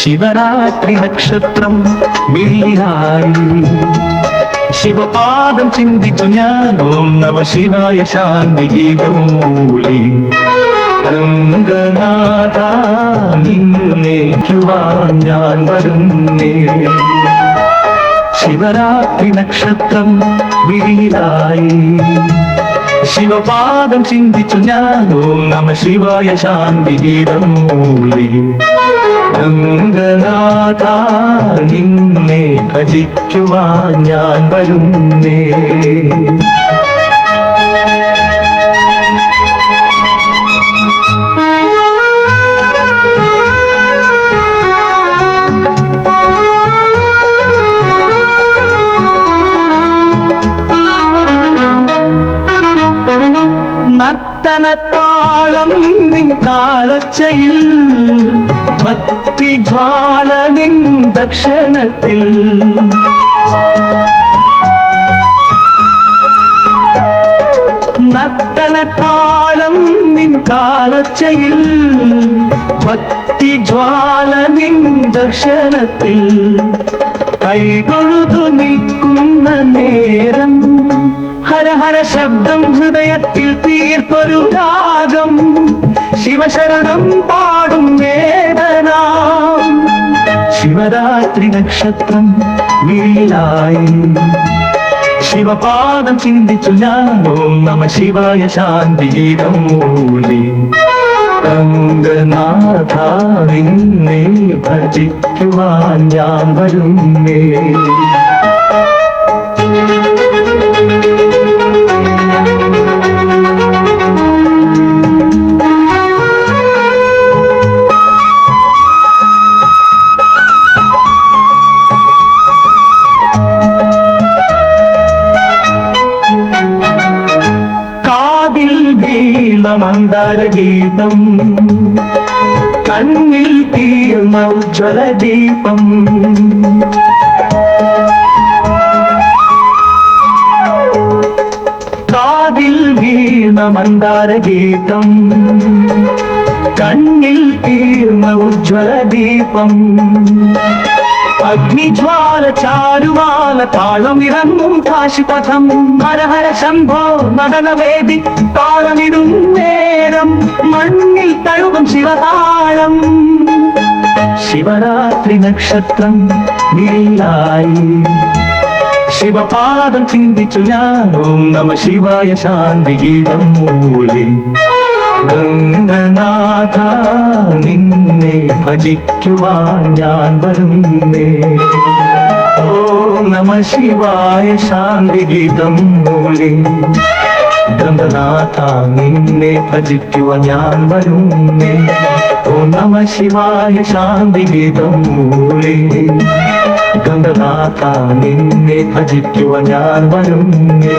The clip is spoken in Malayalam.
ശിവരാത്രി നക്ഷത്രം വീരായി ശിവപാദം ചിന്തിച്ചു ഞാൻ ഓം നമ ശിവായ ശാന്തി ഗീതമൂലി രംഗനാഥ നിന്നേക്കുവാൻ ഞാൻ വരുന്നേ ശിവരാത്രി നക്ഷത്രം വീരായി ശിവപാദം ചിന്തിച്ചു ഞാൻ ഓം നമ ശിവായ ശാന്തി ഗീതമൂലി രംഗനാഥ നിന്നെ ഭജിക്കുവാൻ ഞാൻ വരുന്നേ നർത്തനത്താളം നിൻ കാലച്ചയിൽ ഭക്തിജ്വാല നിൻ ദക്ഷണത്തിൽ നർത്തനത്താളം നിൻ കാലച്ചയിൽ ഭക്തിജ്വാല നിൻ ദക്ഷണത്തിൽ കൈകൊഴുതു നിൽക്കുന്ന നേരം ഹരഹര ശബ്ദം ഹൃദയത്തിൽ തീർപ്പൊരു രാഗം ശിവശരണം പാടും വേദന ശിവരാത്രി നക്ഷത്രം വീഴായി ശിവപാദം ചിന്തിച്ചു ഞാൻ ഓം നമ ശിവായ ശാന്തി ഗീതമൂലി രംഗനാഥ നിന്നെ ഭജിക്കുവാൻ ഞാൻ വരുന്നേ മന്ദാരഗീതം കണ്ണിൽ തീർന്ന ഉജ്ജ്വലദീപം കാതിൽ വീണ മന്ദാരഗീതം കണ്ണിൽ തീർന്ന ഉജ്ജ്വലദീപം അഗ്നിജ്വാല ചാരുമാല താളമിറങ്ങും കാശിപഥം ഹരഹര ശംഭോ നടനവേദി താളമിടും നേരം മണ്ണിൽ തഴുകും ശിവതാളം ശിവരാത്രി നക്ഷത്രം വീഴായി ശിവപാദം ചിന്തിച്ചു ഞാൻ ഓം നമ ശിവായ ശാന്തി ഗീതമൂലി രംഗനാഥ നിന്നെ ഭജിക്കുവാൻ ഞാൻ വരുന്നേ ഓം നമ ശിവായ ശാന്തി ഗീതമൂലി രംഗനാഥ നിന്നെ ഭജിക്കുവാൻ ഞാൻ വരുന്നേ ഓം നമ ശിവായ ശാന്തി ഗീതമൂലി രംഗനാഥ നിന്നെ ഭജിക്കുവാൻ ഞാൻ വരുന്നേ